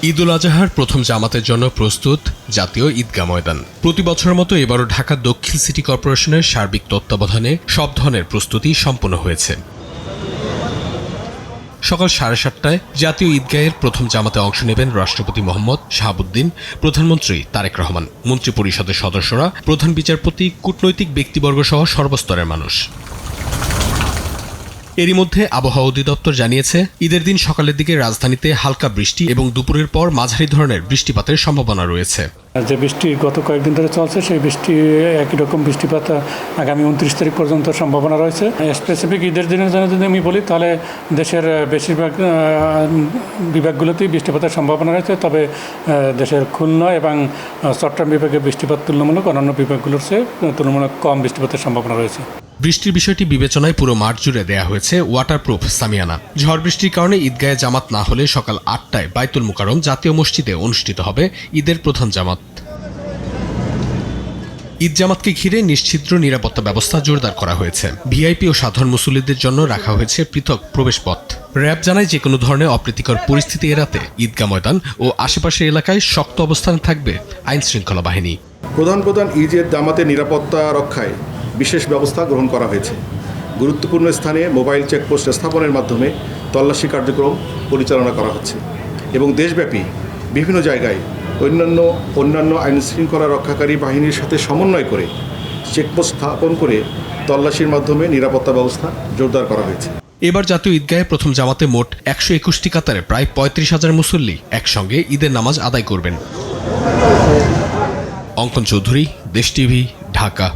ঈদ উল আজহার প্রথম জামাতের জন্য প্রস্তুত জাতীয় ঈদগাহ ময়দান। প্রতি বছরের মতো এবারও ঢাকা দক্ষিণ সিটি কর্পোরেশনের সার্বিক তত্ত্বাবধানে সব ধরনের প্রস্তুতি সম্পন্ন হয়েছে। সকাল 7:30টায় জাতীয় ঈদগাহের প্রথম জামাতে অংশ নেবেন রাষ্ট্রপতি মোহাম্মদ শাহাবুদ্দিন, প্রধানমন্ত্রী তারেক রহমান, মন্ত্রিপরিষদের সদস্যরা, প্রধান বিচারপতি, কূটনৈতিক ব্যক্তিবর্গ সহ সর্বস্তরের মানুষ। এরই মধ্যে আবহাওয়া অধিদপ্তর জানিয়েছে, ঈদের দিন সকালের দিকে রাজধানীতে হালকা বৃষ্টি এবং দুপুরের পর মাঝারি ধরনের বৃষ্টিপাতের সম্ভাবনা রয়েছে। যে বৃষ্টি গত কয়েকদিন ধরে চলছে, সেই বৃষ্টি একই রকম বৃষ্টিপাত আগামী 29 তারিখ পর্যন্ত সম্ভাবনা রয়েছে। স্পেসিফিক ঈদের দিনের জন্য যদি আমি বলি, তাহলে দেশের বেশিরভাগ বিভাগগুলোতেই বৃষ্টিপাতের সম্ভাবনা রয়েছে। তবে দেশের খুলনা এবং চট্টগ্রাম বিভাগে বৃষ্টিপাত তুলনামূলক অন্যান্য বিভাগগুলোর চেয়ে তুলনামূলক কম বৃষ্টিপাতের সম্ভাবনা রয়েছে। বৃষ্টির বিষয়টি বিবেচনায় পুরো মাঠ জুড়ে দেয়া হয়েছে ওয়াটারপ্রুফ সামিয়ানা। ঝড় বৃষ্টির কারণে ঈদগাহে জামাত না হলে সকাল 8টায় বাইতুল মুকাররম জাতীয় মসজিদে অনুষ্ঠিত হবে ঈদের প্রধান জামাত। ঈদ জামাতকে ঘিরে নিশ্ছিদ্র নিরাপত্তা ব্যবস্থা জোরদার করা হয়েছে। ভিআইপি ও সাধারণ মুসল্লিদের জন্য রাখা হয়েছে পৃথক প্রবেশপথ। র্যাব জানায়, যে কোনো ধরনের অপ্রীতিকর পরিস্থিতি এড়াতে ঈদগাহ ময়দান ও আশেপাশের এলাকায় শক্ত অবস্থানে থাকবে আইন শৃঙ্খলা বাহিনী। প্রধান ঈদের জামাতের নিরাপত্তা রক্ষায় বিশেষ ব্যবস্থা গ্রহণ করা হয়েছে। গুরুত্বপূর্ণ স্থানে মোবাইল চেকপোস্ট স্থাপনের মাধ্যমে তল্লাশি কার্যক্রম পরিচালনা করা হচ্ছে এবং দেশব্যাপী বিভিন্ন জায়গায় অন্যান্য আইন শৃঙ্খলা রক্ষাকারী বাহিনীর সাথে সমন্বয় করে চেকপোস্ট স্থাপন করে তল্লাশির মাধ্যমে নিরাপত্তা ব্যবস্থা জোরদার করা হয়েছে। এবার জাতীয় ঈদগাহে প্রথম জামাতে মোট 121টি কাতারে প্রায় 35,000 মুসল্লি একসঙ্গে ঈদের নামাজ আদায় করবেন। অঙ্কন চৌধুরী, দেশ টিভি, ঢাকা।